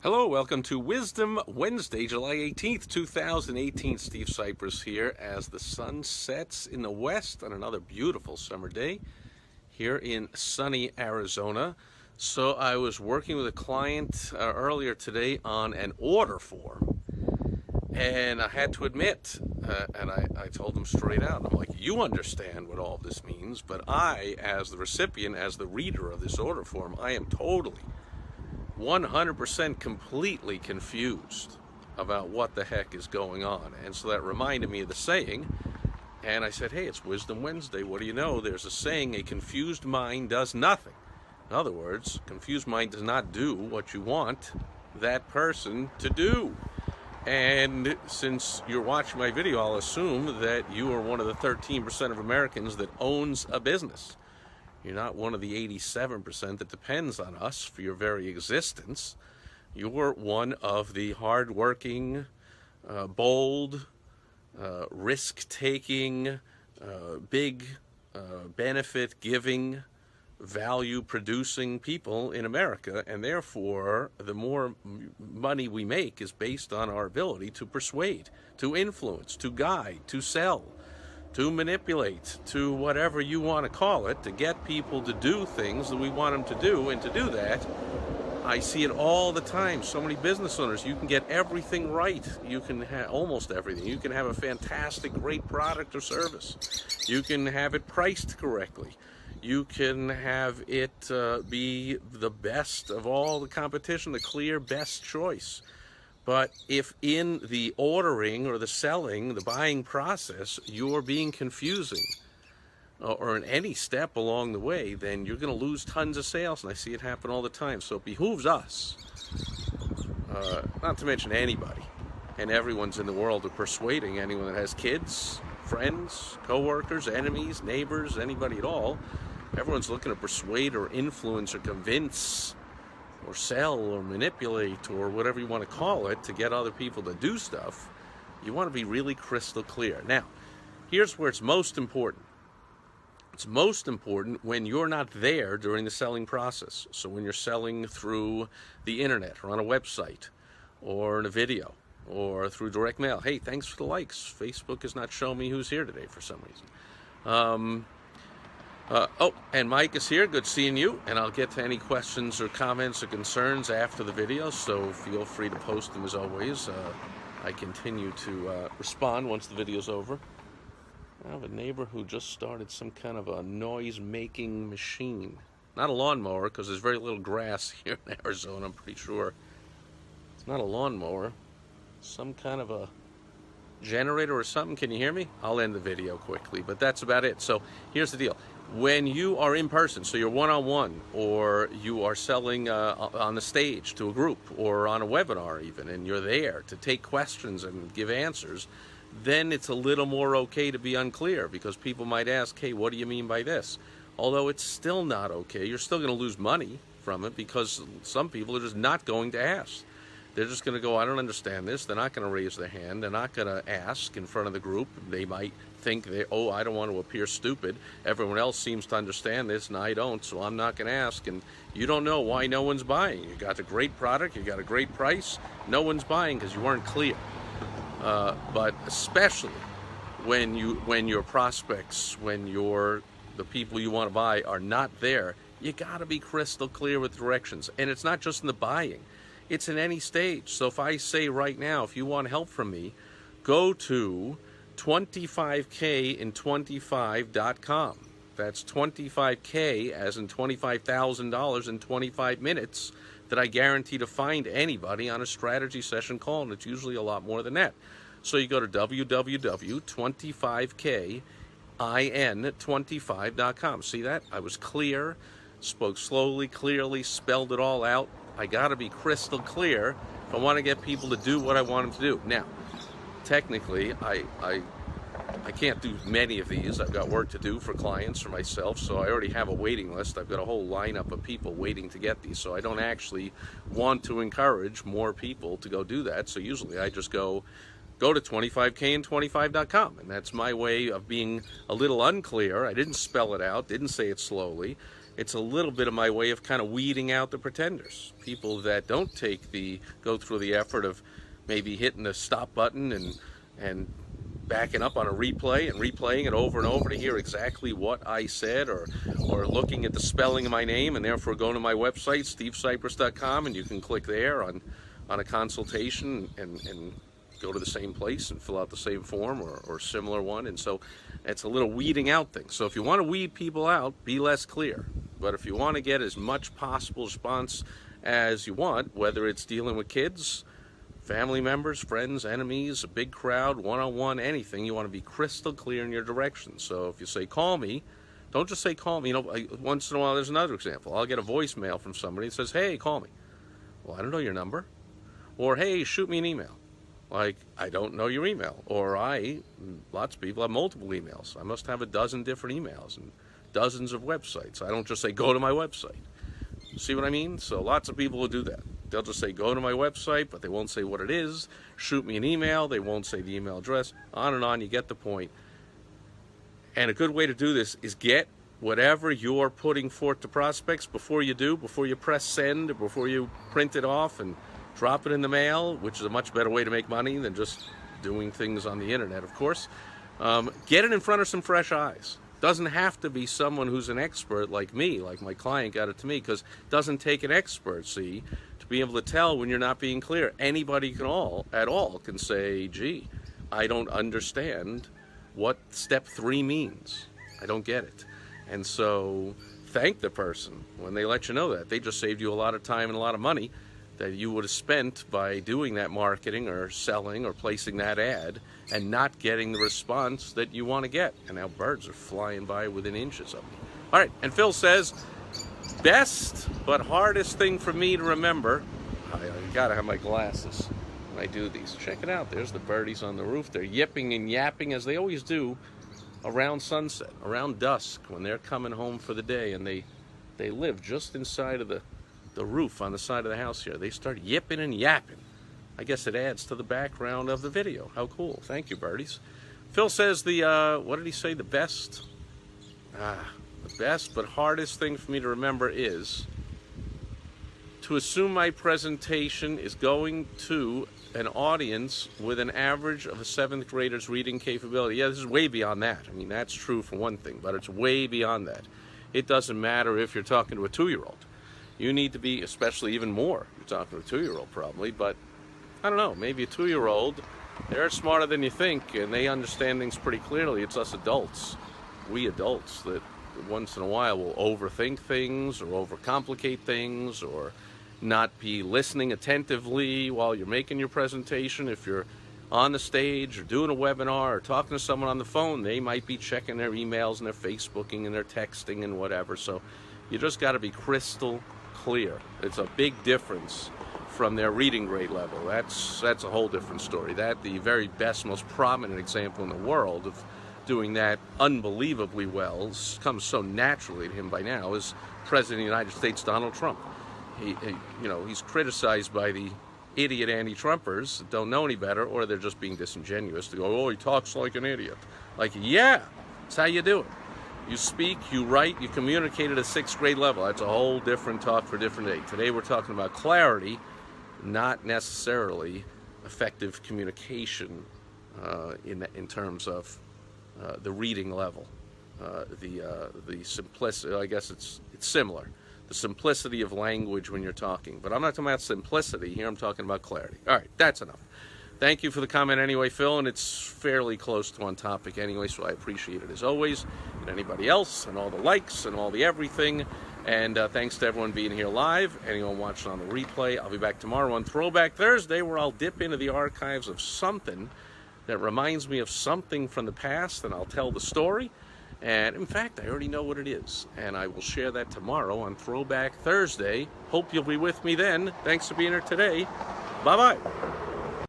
Hello, welcome to Wisdom Wednesday, July 18th, 2018. Steve Sipress here as the sun sets in the west on another beautiful summer day here in sunny Arizona. So I was working with a client earlier today on an order form, and I had to admit, and I told him straight out, I'm like, you understand what all this means, but I, as the recipient, as the reader of this order form, I am totally 100% completely confused about what the heck is going on. And so that reminded me of the saying, and I said, hey, it's Wisdom Wednesday. What do you know? There's a saying, a confused mind does nothing. In other words, confused mind does not do what you want that person to do. And since you're watching my video, I'll assume that you are one of the 13% of Americans that owns a business. You're not one of the 87% that depends on us for your very existence. You're one of the hardworking, bold, risk-taking, big, benefit-giving, value-producing people in America, and therefore the more money we make is based on our ability to persuade, to influence, to guide, to sell, to manipulate, to whatever you want to call it, to get people to do things that we want them to do. And to do that, I see it all the time. So many business owners, you can get everything right. You can have almost everything. You can have a fantastic, great product or service. You can have it priced correctly. You can have it be the best of all the competition, the clear best choice. But if in the ordering or the selling, the buying process, you're being confusing, or in any step along the way, then you're going to lose tons of sales, and I see it happen all the time. So it behooves us, not to mention anybody, and everyone's in the world of persuading anyone that has kids, friends, coworkers, enemies, neighbors, anybody at all. Everyone's looking to persuade or influence or convince or sell or manipulate or whatever you want to call it to get other people to do stuff. You want to be really crystal clear. Now, here's where it's most important. It's most important when you're not there during the selling process. So when you're selling through the internet or on a website or in a video or through direct mail. Hey, thanks for the likes. Facebook is not showing me who's here today for some reason. And Mike is here. Good seeing you. And I'll get to any questions or comments or concerns after the video, so feel free to post them as always. I continue to respond once the video's over. I have a neighbor who just started some kind of a noise-making machine. Not a lawnmower, because there's very little grass here in Arizona, I'm pretty sure. It's not a lawnmower. Some kind of a generator or something. Can you hear me? I'll end the video quickly, but that's about it. So here's the deal. When you are in person, so you're one-on-one, or you are selling on the stage to a group, or on a webinar even, and you're there to take questions and give answers, then it's a little more okay to be unclear, because people might ask, hey, what do you mean by this? Although it's still not okay. You're still going to lose money from it, because some people are just not going to ask. They're just going to go, I don't understand this. They're not going to raise their hand. They're not going to ask in front of the group. They might think, I don't want to appear stupid. Everyone else seems to understand this, and I don't, so I'm not going to ask. And you don't know why no one's buying. You got a great product. You got a great price. No one's buying because you weren't clear. But especially when your prospects, when the people you want to buy are not there, you got to be crystal clear with directions. And it's not just in the buying. It's in any stage. So if I say right now, if you want help from me, go to 25K25.com. That's 25K as in $25,000 in 25 minutes that I guarantee to find anybody on a strategy session call, and it's usually a lot more than that. So you go to www.25Kin25.com. See that? I was clear, spoke slowly, clearly, spelled it all out. I got to be crystal clear if I want to get people to do what I want them to do. Now, technically, I can't do many of these. I've got work to do for clients, for myself, so I already have a waiting list. I've got a whole lineup of people waiting to get these, so I don't actually want to encourage more people to go do that. So usually I just go to 25Kin25.com, and that's my way of being a little unclear. I didn't spell it out, didn't say it slowly. it's a little bit of my way of kind of weeding out the pretenders, people that don't go through the effort of maybe hitting the stop button and backing up on a replay and replaying it over and over to hear exactly what I said, or looking at the spelling of my name and therefore going to my website, stevesipress.com, and you can click there on a consultation and go to the same place and fill out the same form or similar one. And so it's a little weeding out thing. So if you want to weed people out, be less clear. But if you want to get as much possible response as you want, whether it's dealing with kids, family members, friends, enemies, a big crowd, one-on-one, anything, you want to be crystal clear in your direction. So if you say, call me, don't just say call me. Once in a while, there's another example. I'll get a voicemail from somebody that says, hey, call me. Well, I don't know your number. Or, hey, shoot me an email. Like, I don't know your email. Or lots of people have multiple emails. I must have a dozen different emails and dozens of websites. I don't just say, go to my website. See what I mean? So lots of people will do that. They'll just say, go to my website, but they won't say what it is. Shoot me an email. They won't say the email address. On and on. You get the point. And a good way to do this is get whatever you're putting forth to prospects before you press send, or before you print it off and drop it in the mail, which is a much better way to make money than just doing things on the internet, of course. Get it in front of some fresh eyes. Doesn't have to be someone who's an expert like me, like my client got it to me, because it doesn't take an expert, see, to be able to tell when you're not being clear. Anybody can say, gee, I don't understand what step 3 means. I don't get it. And so thank the person when they let you know that. They just saved you a lot of time and a lot of money that you would have spent by doing that marketing or selling or placing that ad and not getting the response that you want to get. And now birds are flying by within inches of me. All right, and Phil says, best but hardest thing for me to remember, I gotta have my glasses when I do these. Check it out, there's the birdies on the roof. They're yipping and yapping as they always do around sunset, around dusk, when they're coming home for the day, and they live just inside of the roof on the side of the house here. They start yipping and yapping. I guess it adds to the background of the video. How cool. Thank you, birdies. Phil says what did he say? The best but hardest thing for me to remember is to assume my presentation is going to an audience with an average of a 7th grader's reading capability. Yeah, this is way beyond that. I mean, that's true for one thing, but it's way beyond that. It doesn't matter if you're talking to a 2-year-old. You need to be, especially even more, you're talking to a 2-year-old probably, but I don't know, maybe a 2-year-old, they're smarter than you think, and they understand things pretty clearly. It's us adults, we adults, that once in a while will overthink things or overcomplicate things or not be listening attentively while you're making your presentation. If you're on the stage or doing a webinar or talking to someone on the phone, they might be checking their emails and their Facebooking and their texting and whatever. So you just got to be crystal clear. It's a big difference from their reading grade level. That's a whole different story. That the very best, most prominent example in the world of doing that unbelievably well, comes so naturally to him by now, is President of the United States Donald Trump. He's criticized by the idiot anti-Trumpers that don't know any better, or they're just being disingenuous to go, oh, he talks like an idiot. Like, yeah, that's how you do it. You speak, you write, you communicate at a 6th grade level. That's a whole different talk for a different day. Today we're talking about clarity, not necessarily effective communication in terms of the reading level. The simplicity, I guess it's similar. The simplicity of language when you're talking. But I'm not talking about simplicity here, I'm talking about clarity. All right, that's enough. Thank you for the comment anyway, Phil, and it's fairly close to on topic anyway, so I appreciate it as always, and anybody else, and all the likes, and all the everything. And thanks to everyone being here live, anyone watching on the replay. I'll be back tomorrow on Throwback Thursday, where I'll dip into the archives of something that reminds me of something from the past, and I'll tell the story. And in fact, I already know what it is, and I will share that tomorrow on Throwback Thursday. Hope you'll be with me then. Thanks for being here today. Bye-bye.